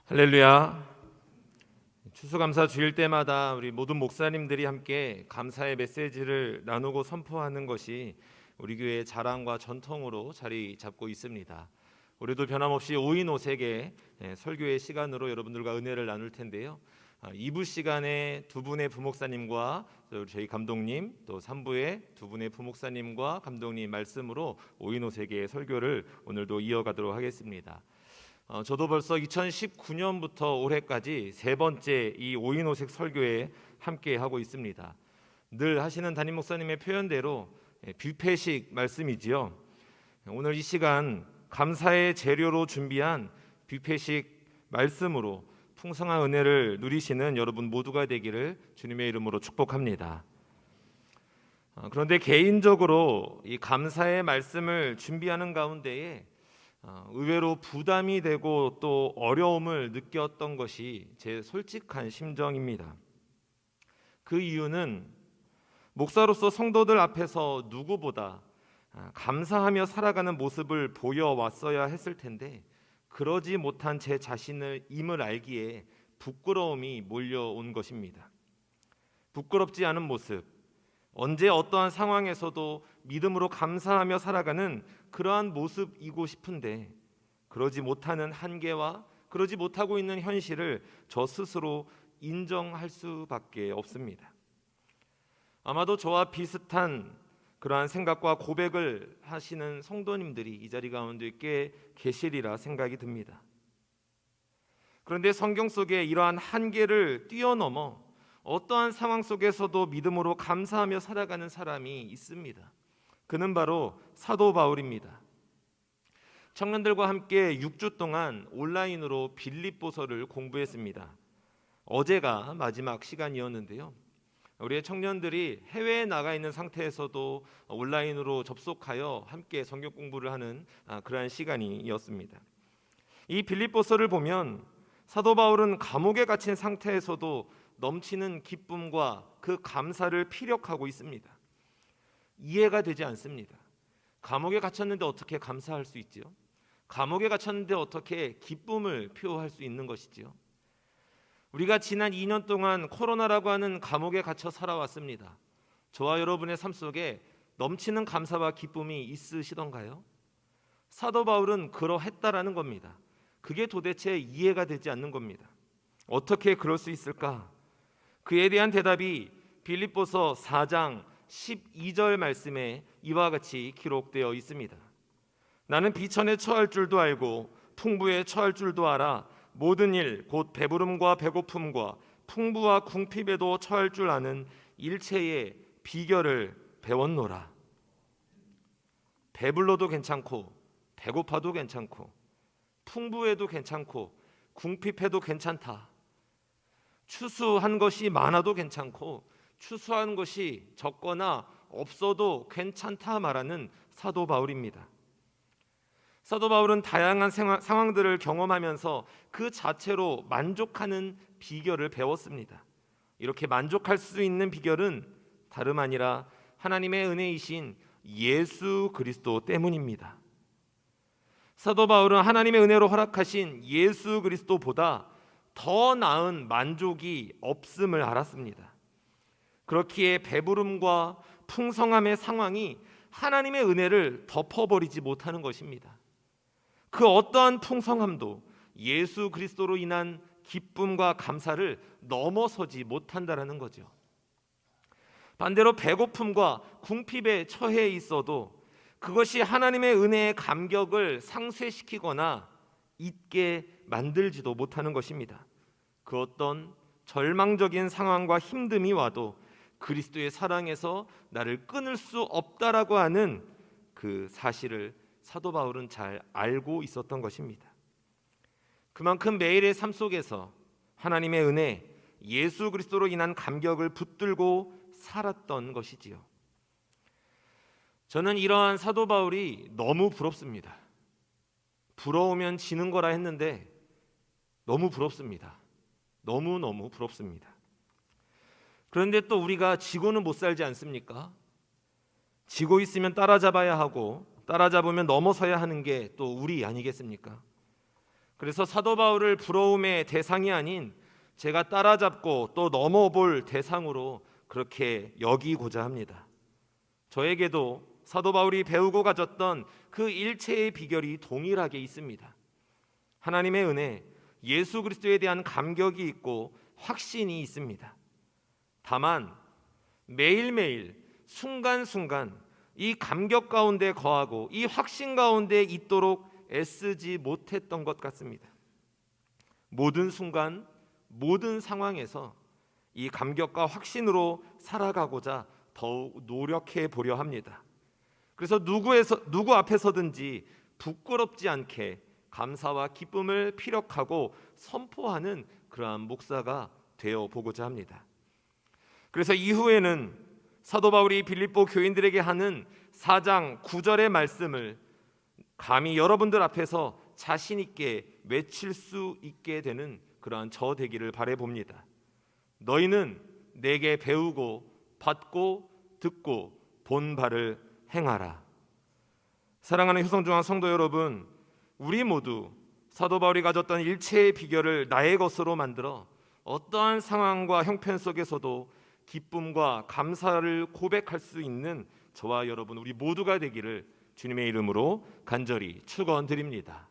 할렐루야. 추수감사 주일 때마다 우리 모든 목사님들이 함께 감사의 메시지를 나누고 선포하는 것이 우리 교회의 자랑과 전통으로 자리 잡고 있습니다. 우리도 변함없이 오인오색의 설교의 시간으로 여러분들과 은혜를 나눌 텐데요. 2부 시간에 두 분의 부목사님과 저희 감독님, 또 3부에 두 분의 부목사님과 감독님 말씀으로 오인오색의 설교를 오늘도 이어가도록 하겠습니다. 저도 벌써 2019년부터 올해까지 세 번째 이 오인오색 설교에 함께 하고 있습니다. 늘 하시는 담임 목사님의 표현대로 뷔페식 말씀이지요. 오늘 이 시간 감사의 재료로 준비한 뷔페식 말씀으로 풍성한 은혜를 누리시는 여러분 모두가 되기를 주님의 이름으로 축복합니다. 그런데 개인적으로 이 감사의 말씀을 준비하는 가운데에 의외로 부담이 되고 또 어려움을 느꼈던 것이 제 솔직한 심정입니다. 그 이유는 목사로서 성도들 앞에서 누구보다 감사하며 살아가는 모습을 보여왔어야 했을 텐데 그러지 못한 제 자신을 임을 알기에 부끄러움이 몰려온 것입니다. 부끄럽지 않은 모습, 언제 어떠한 상황에서도 믿음으로 감사하며 살아가는 그러한 모습이고 싶은데 그러지 못하는 한계와 그러지 못하고 있는 현실을 저 스스로 인정할 수밖에 없습니다. 아마도 저와 비슷한 그러한 생각과 고백을 하시는 성도님들이 이 자리 가운데 꽤 계시리라 생각이 듭니다. 그런데 성경 속에 이러한 한계를 뛰어넘어 어떠한 상황 속에서도 믿음으로 감사하며 살아가는 사람이 있습니다. 그는 바로 사도 바울입니다. 청년들과 함께 6주 동안 온라인으로 빌립보서를 공부했습니다. 어제가 마지막 시간이었는데요. 우리의 청년들이 해외에 나가 있는 상태에서도 온라인으로 접속하여 함께 성경 공부를 하는 그러한 시간이었습니다. 이 빌립보서를 보면 사도 바울은 감옥에 갇힌 상태에서도 넘치는 기쁨과 그 감사를 피력하고 있습니다. 이해가 되지 않습니다. 감옥에 갇혔는데 어떻게 감사할 수 있지요? 감옥에 갇혔는데 어떻게 기쁨을 표할 수 있는 것이지요? 우리가 지난 2년 동안 코로나라고 하는 감옥에 갇혀 살아왔습니다. 저와 여러분의 삶 속에 넘치는 감사와 기쁨이 있으시던가요? 사도 바울은 그러했다라는 겁니다. 그게 도대체 이해가 되지 않는 겁니다. 어떻게 그럴 수 있을까? 그에 대한 대답이 빌립보서 4장 12절 말씀에 이와 같이 기록되어 있습니다. 나는 비천에 처할 줄도 알고 풍부에 처할 줄도 알아 모든 일 곧 배부름과 배고픔과 풍부와 궁핍에도 처할 줄 아는 일체의 비결을 배웠노라. 배불러도 괜찮고 배고파도 괜찮고 풍부해도 괜찮고 궁핍해도 괜찮다. 추수한 것이 많아도 괜찮고 추수한 것이 적거나 없어도 괜찮다 말하는 사도 바울입니다. 사도 바울은 다양한 상황들을 경험하면서 그 자체로 만족하는 비결을 배웠습니다. 이렇게 만족할 수 있는 비결은 다름 아니라 하나님의 은혜이신 예수 그리스도 때문입니다. 사도 바울은 하나님의 은혜로 허락하신 예수 그리스도보다 더 나은 만족이 없음을 알았습니다. 그렇기에 배부름과 풍성함의 상황이 하나님의 은혜를 덮어버리지 못하는 것입니다. 그 어떠한 풍성함도 예수 그리스도로 인한 기쁨과 감사를 넘어서지 못한다라는 거죠. 반대로 배고픔과 궁핍에 처해 있어도 그것이 하나님의 은혜의 감격을 상쇄시키거나 잊게 만들지도 못하는 것입니다. 그 어떤 절망적인 상황과 힘듦이 와도 그리스도의 사랑에서 나를 끊을 수 없다라고 하는 그 사실을 사도 바울은 잘 알고 있었던 것입니다. 그만큼 매일의 삶 속에서 하나님의 은혜, 예수 그리스도로 인한 감격을 붙들고 살았던 것이지요. 저는 이러한 사도 바울이 너무 부럽습니다. 부러우면 지는 거라 했는데 너무 부럽습니다. 너무너무 부럽습니다. 그런데 또 우리가 지고는 못 살지 않습니까? 지고 있으면 따라잡아야 하고 따라잡으면 넘어서야 하는 게 또 우리 아니겠습니까? 그래서 사도 바울을 부러움의 대상이 아닌 제가 따라잡고 또 넘어볼 대상으로 그렇게 여기고자 합니다. 저에게도 사도 바울이 배우고 가졌던 그 일체의 비결이 동일하게 있습니다. 하나님의 은혜, 예수 그리스도에 대한 감격이 있고 확신이 있습니다. 다만 매일매일 순간순간 이 감격 가운데 거하고 이 확신 가운데 있도록 애쓰지 못했던 것 같습니다. 모든 순간, 모든 상황에서 이 감격과 확신으로 살아가고자 더욱 노력해 보려 합니다. 그래서 누구 앞에서든지 부끄럽지 않게 감사와 기쁨을 피력하고 선포하는 그러한 목사가 되어 보고자 합니다. 그래서 이후에는 사도 바울이 빌립보 교인들에게 하는 4장 9절의 말씀을 감히 여러분들 앞에서 자신 있게 외칠 수 있게 되는 그러한 저 되기를 바라봅니다. 너희는 내게 배우고 받고 듣고 본 바를 행하라. 사랑하는 효성중앙 성도 여러분, 우리 모두 사도 바울이 가졌던 일체의 비결을 나의 것으로 만들어 어떠한 상황과 형편 속에서도 기쁨과 감사를 고백할 수 있는 저와 여러분 우리 모두가 되기를 주님의 이름으로 간절히 축원드립니다.